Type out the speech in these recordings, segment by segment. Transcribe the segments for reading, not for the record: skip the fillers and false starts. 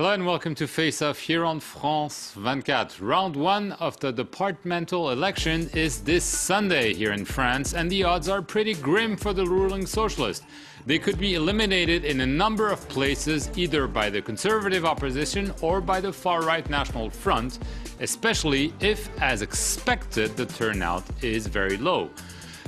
Hello and welcome to Face Off here on France 24. Round one of the departmental election is this Sunday here in France, and the odds are pretty grim for the ruling Socialists. They could be eliminated in a number of places, either by the conservative opposition or by the far-right National Front, especially if, as expected, the turnout is very low.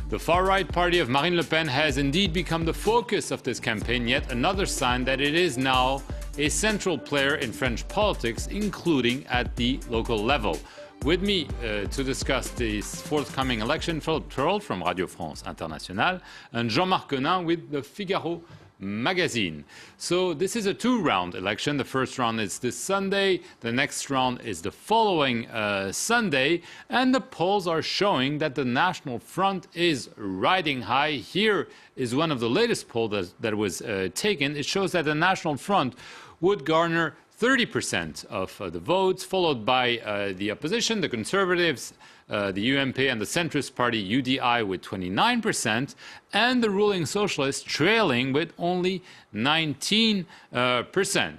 The far-right party of Marine Le Pen has indeed become the focus of this campaign, yet another sign that it is now a central player in French politics, including at the local level. With me to discuss this forthcoming election, Philippe Troll from Radio France Internationale and Jean-Marc Conin with the Figaro magazine. So this is a two-round election. The first round is this Sunday, the next round is the following Sunday, and the polls are showing that the National Front is riding high. Here is one of the latest polls that was taken. It shows that the National Front would garner 30% of the votes, followed by the opposition, the Conservatives, the UMP and the centrist party UDI with 29%, and the ruling Socialists trailing with only 19%.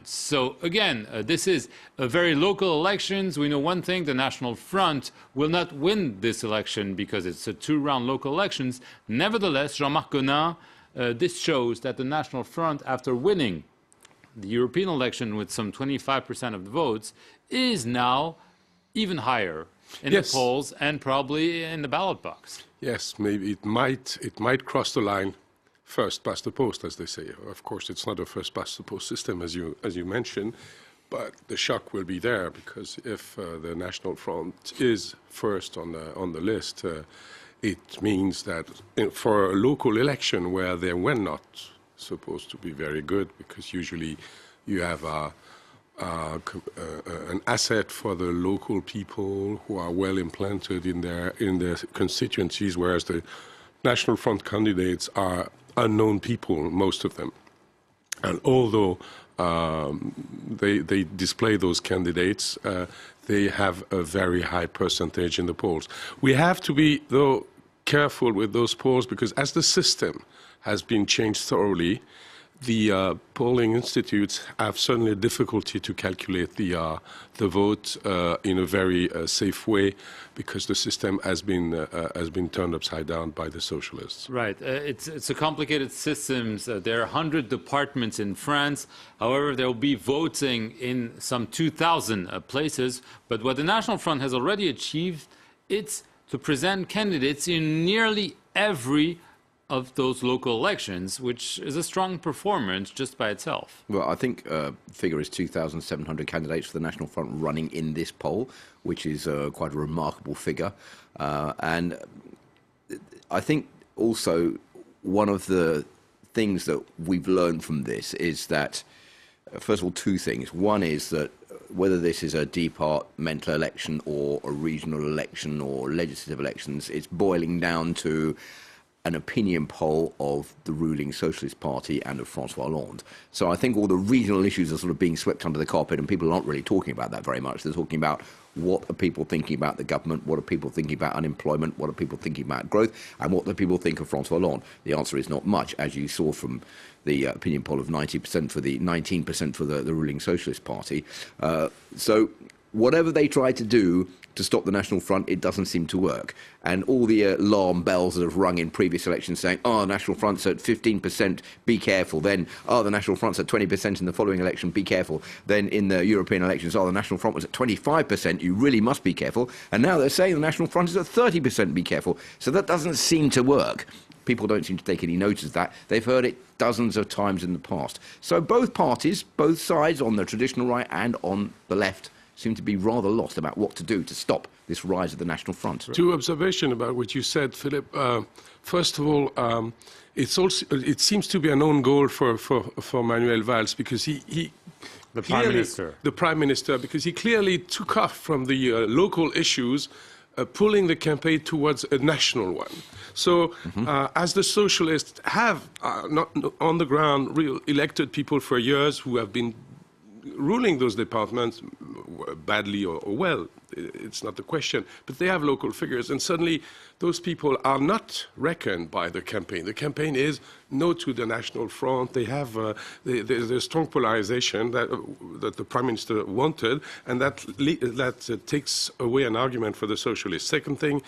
So again, this is a very local elections. We know one thing, the National Front will not win this election because it's a two-round local elections. Nevertheless, Jean-Marc Conin, this shows that the National Front, after winning the European election with some 25% of the votes, is now even higher in the polls and probably in the ballot box. Yes, maybe it might cross the line first past the post, as they say. Of course, it's not a first past the post system, as you mentioned, but the shock will be there because if the National Front is first on the list, it means that for a local election where they were not supposed to be very good, because usually you have an asset for the local people who are well implanted in their constituencies, whereas the National Front candidates are unknown people, most of them. And although they display those candidates, they have a very high percentage in the polls. We have to be, though, careful with those polls because as the system has been changed thoroughly, the polling institutes have certainly a difficulty to calculate the vote in a very safe way because the system has been turned upside down by the Socialists. Right. It's a complicated system. There are 100 departments in France. However, there will be voting in some 2,000 places. But what the National Front has already achieved, it's to present candidates in nearly every of those local elections, which is a strong performance just by itself. Well, I think figure is 2,700 candidates for the National Front running in this poll, which is quite a remarkable figure. And I think also one of the things that we've learned from this is that, first of all, two things. One is that whether this is a departmental election or a regional election or legislative elections, it's boiling down to an opinion poll of the ruling Socialist Party and of François Hollande. So I think all the regional issues are sort of being swept under the carpet, and people aren't really talking about that very much. They're talking about what are people thinking about the government, what are people thinking about unemployment, what are people thinking about growth, and what do people think of François Hollande. The answer is not much, as you saw from the opinion poll of 19% for the ruling Socialist Party. So whatever they try to do to stop the National Front, it doesn't seem to work. And all the alarm bells that have rung in previous elections saying, oh, the National Front's at 15%, be careful. Then, oh, the National Front's at 20% in the following election, be careful. Then in the European elections, oh, the National Front was at 25%, you really must be careful. And now they're saying the National Front is at 30%, be careful. So that doesn't seem to work. People don't seem to take any notice of that. They've heard it dozens of times in the past. So both parties, both sides on the traditional right and on the left, seem to be rather lost about what to do to stop this rise of the National Front. Two observations about what you said, Philippe. First of all, it seems to be an own goal for Manuel Valls because the Prime Minister, because he clearly took off from the local issues, pulling the campaign towards a national one. So, as the Socialists have not on the ground real elected people for years who have been ruling those departments badly or well, it's not the question. But they have local figures, and suddenly those people are not reckoned by the campaign. The campaign is no to the National Front. They have there's a strong polarization that the Prime Minister wanted, and that takes away an argument for the Socialists. Second thing,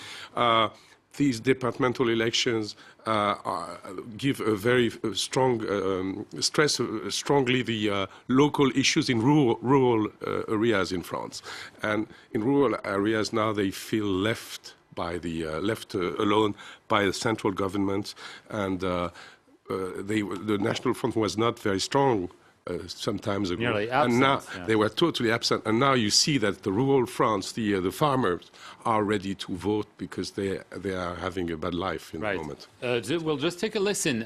these departmental elections give a very strong stress strongly the local issues in rural areas in France, and in rural areas now they feel left by the alone by the central government, and the National Front was not very strong some time ago. Nearly absent, and now yeah. they were totally absent. And now you see that the rural France, the farmers, are ready to vote because they are having a bad life in the moment. We'll just take a listen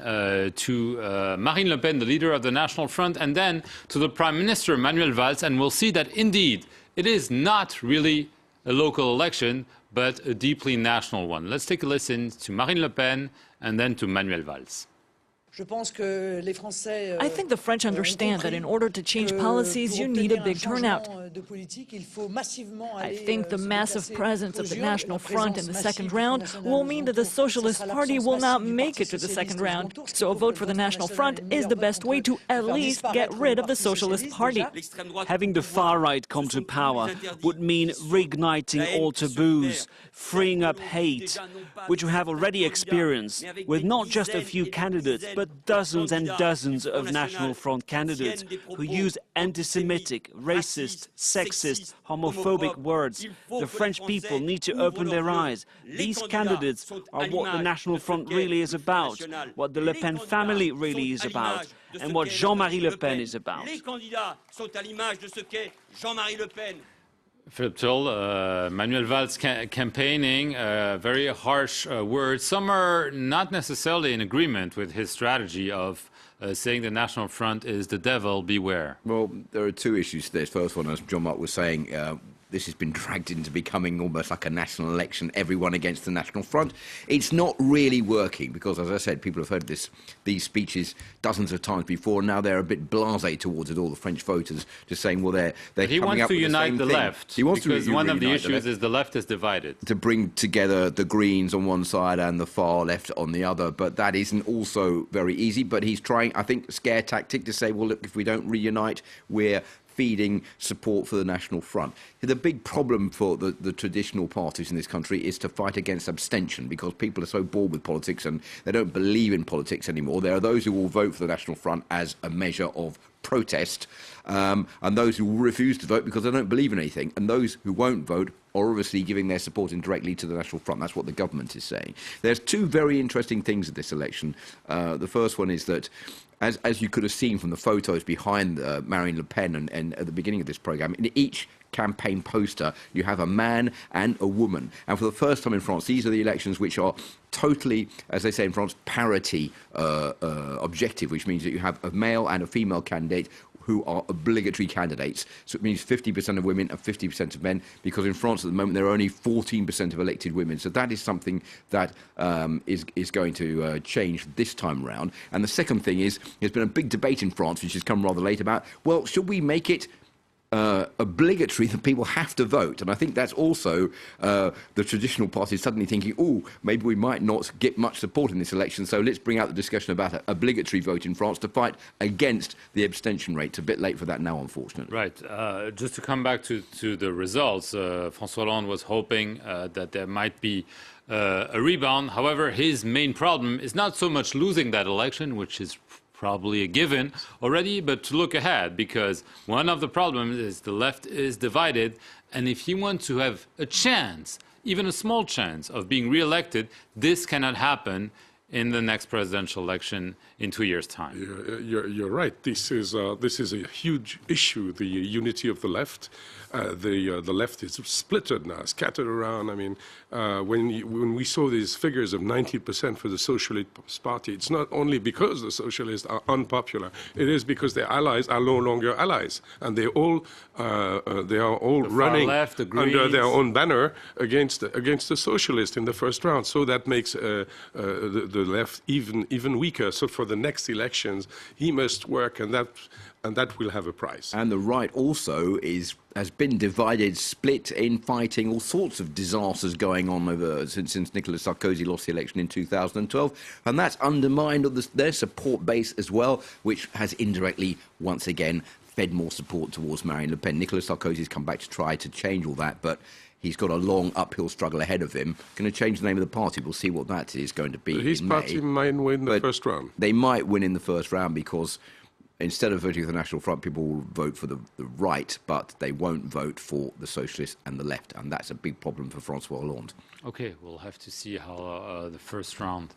to Marine Le Pen, the leader of the National Front, and then to the Prime Minister, Manuel Valls, and we'll see that indeed it is not really a local election, but a deeply national one. Let's take a listen to Marine Le Pen and then to Manuel Valls. I think the French understand that in order to change policies, you need a big turnout. I think the massive presence of the National Front in the second round will mean that the Socialist Party will not make it to the second round. So a vote for the National Front is the best way to at least get rid of the Socialist Party. Having the far right come to power would mean reigniting all taboos, freeing up hate, which we have already experienced with not just a few candidates, but dozens and dozens of National Front candidates who use anti-Semitic, racist, sexist, homophobic words. The French people need to open their eyes. These candidates are what the National Front really is about, what the Le Pen family really is about, and what Jean-Marie Le Pen is about. Philippe Tull, Manuel Valls campaigning, very harsh words. Some are not necessarily in agreement with his strategy of saying the National Front is the devil, beware. Well, there are two issues to this. First one, as Jean-Marc was saying, this has been dragged into becoming almost like a national election, everyone against the National Front. It's not really working because, as I said, people have heard these speeches dozens of times before, and now they're a bit blasé towards it, all the French voters, just saying, well, they're he coming wants up to with unite the the same left. He wants because to one of the reunite issues is the left is divided. To bring together the Greens on one side and the far left on the other, but that isn't also very easy. But he's trying, I think, scare tactic to say, well, look, if we don't reunite, we're feeding support for the National Front. The big problem for the traditional parties in this country is to fight against abstention, because people are so bored with politics and they don't believe in politics anymore. There are those who will vote for the National Front as a measure of protest, and those who will refuse to vote because they don't believe in anything, and those who won't vote are obviously giving their support indirectly to the National Front. That's what the government is saying. There's two very interesting things at this election. The first one is that, as you could have seen from the photos behind Marine Le Pen and at the beginning of this programme, in each campaign poster you have a man and a woman. And for the first time in France, these are the elections which are totally, as they say in France, parity objective, which means that you have a male and a female candidate who are obligatory candidates. So it means 50% of women and 50% of men, because in France at the moment there are only 14% of elected women. So that is something that is going to change this time round. And the second thing is, there's been a big debate in France, which has come rather late, about, well, should we make it obligatory that people have to vote? And I think that's also the traditional parties suddenly thinking, oh, maybe we might not get much support in this election, so let's bring out the discussion about an obligatory vote in France to fight against the abstention rate. It's a bit late for that now, unfortunately. Right. Just to come back to the results, François Hollande was hoping that there might be a rebound. However, his main problem is not so much losing that election, which is probably a given already, but to look ahead, because one of the problems is the left is divided, and if he wants to have a chance, even a small chance, of being re-elected, this cannot happen in the next presidential election in 2 years' time. You're right. This is a huge issue, the unity of the left. The left is splitted now, scattered around. I mean, when we saw these figures of 90% for the Socialist Party, it's not only because the Socialists are unpopular. It is because their allies are no longer allies, and they are all running left, the under their Greens. own banner against the Socialists in the first round. So that makes the the left even weaker. So for the next elections, he must work, and that will have a price. And the right also has been divided, split in fighting all sorts of disasters going on since Nicolas Sarkozy lost the election in 2012, and that's undermined their support base as well, which has indirectly once again fed more support towards Marine Le Pen. Nicolas Sarkozy's come back to try to change all that, but he's got a long uphill struggle ahead of him. Going to change the name of the party. We'll see what that is going to be. But his party might win the first round. They might win in the first round because instead of voting for the National Front, people will vote for the right, but they won't vote for the Socialists and the left, and that's a big problem for François Hollande. Okay, we'll have to see how the first round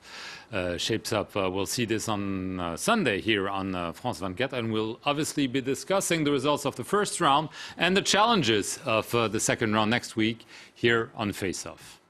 shapes up. We'll see this on Sunday here on France 24, and we'll obviously be discussing the results of the first round and the challenges of the second round next week here on Face Off.